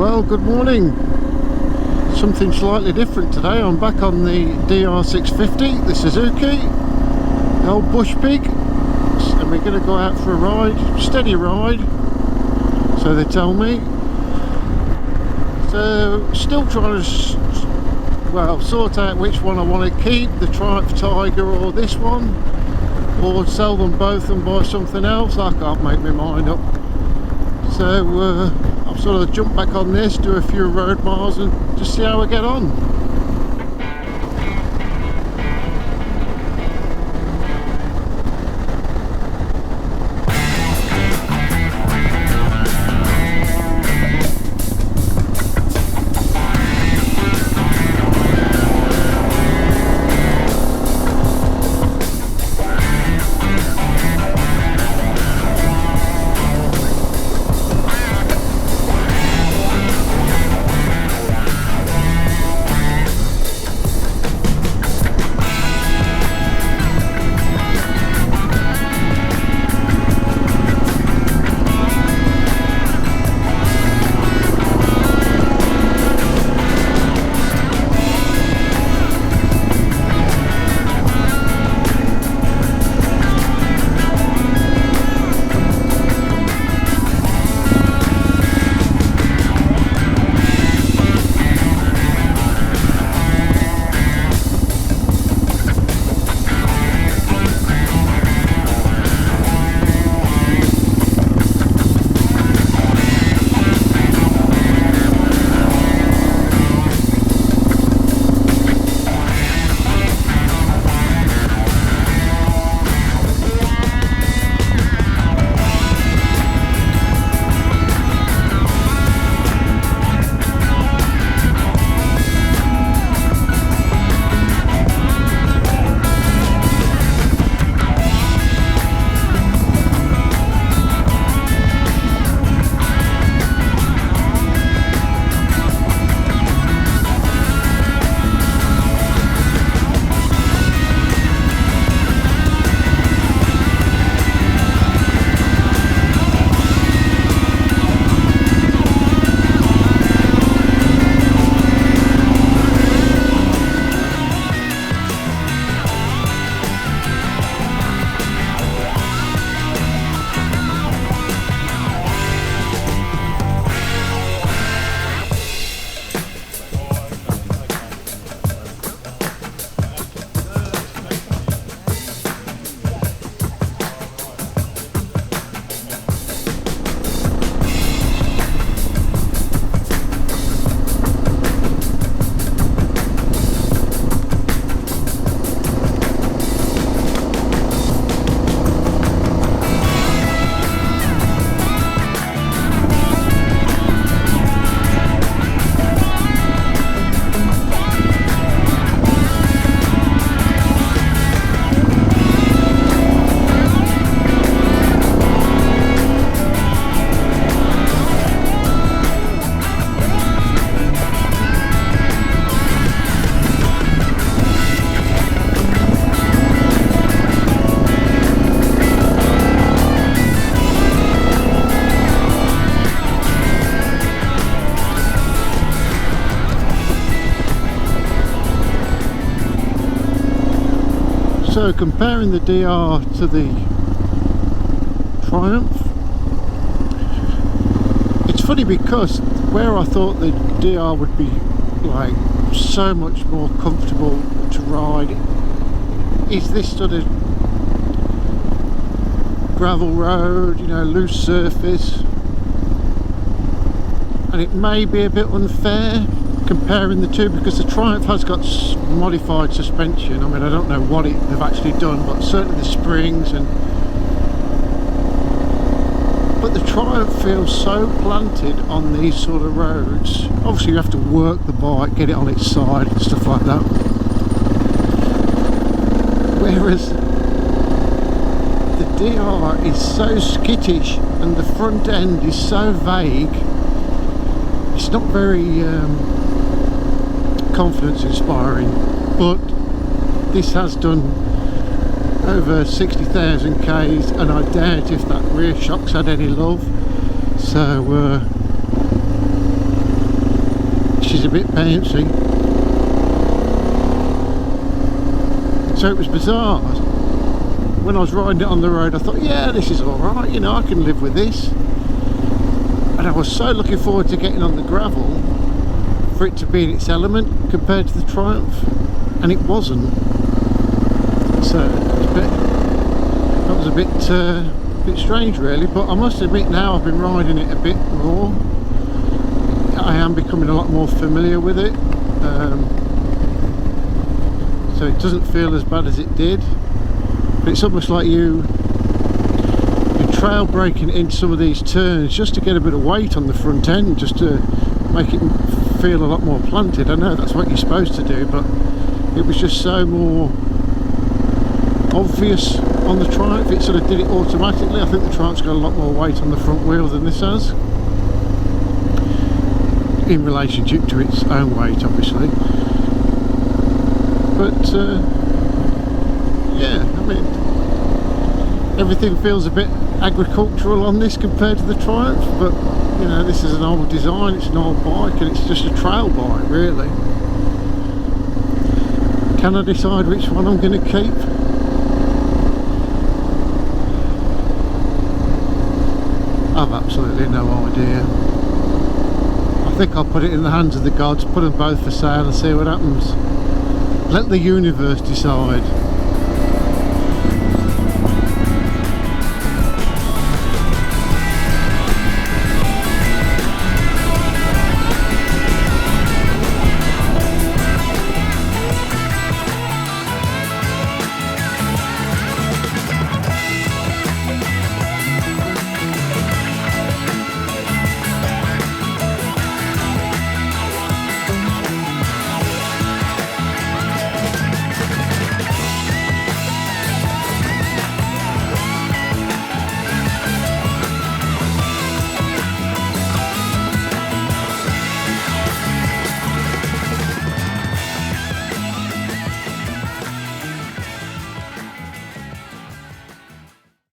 Well, good morning. Something slightly different today. I'm back on the DR650, the Suzuki, the old bush pig, and we're going to go out for a ride, steady ride, so they tell me. So, still trying to, sort out which one I want to keep, the Triumph Tiger or this one, or sell them both and buy something else. I can't make my mind up. So, I've sort of jumped back on this, do a few road miles and just see how I get on. So comparing the DR to the Triumph, it's funny because where I thought the DR would be like so much more comfortable to ride is this sort of gravel road, you know, loose surface, and it may be a bit unfair comparing the two because the Triumph has got modified suspension. I mean, I don't know what they've actually done, but certainly the springs but the Triumph feels so planted on these sort of roads. Obviously you have to work the bike, get it on its side and stuff like that, whereas the DR is so skittish and the front end is so vague. It's not very confidence inspiring, but this has done over 60,000 Ks and I doubt if that rear shock's had any love, so dash is a bit bouncy. So it was bizarre. When I was riding it on the road, I thought, yeah, this is alright, you know, I can live with this. And I was so looking forward to getting on the gravel for it to be in its element compared to the Triumph, and it wasn't. So that was a bit strange really, but I must admit now I've been riding it a bit more. I am becoming a lot more familiar with it, so it doesn't feel as bad as it did. But it's almost like you're trail braking into some of these turns just to get a bit of weight on the front end, just to make it feel a lot more planted. I know that's what you're supposed to do, but it was just so more obvious on the Triumph. It sort of did it automatically. I think the Triumph's got a lot more weight on the front wheel than this has, in relationship to its own weight obviously. But yeah, I mean, everything feels a bit agricultural on this compared to the Triumph, but you know, this is an old design, it's an old bike, and it's just a trail bike really. Can I decide which one I'm going to keep? I've absolutely no idea. I think I'll put it in the hands of the gods, put them both for sale and see what happens. Let the universe decide.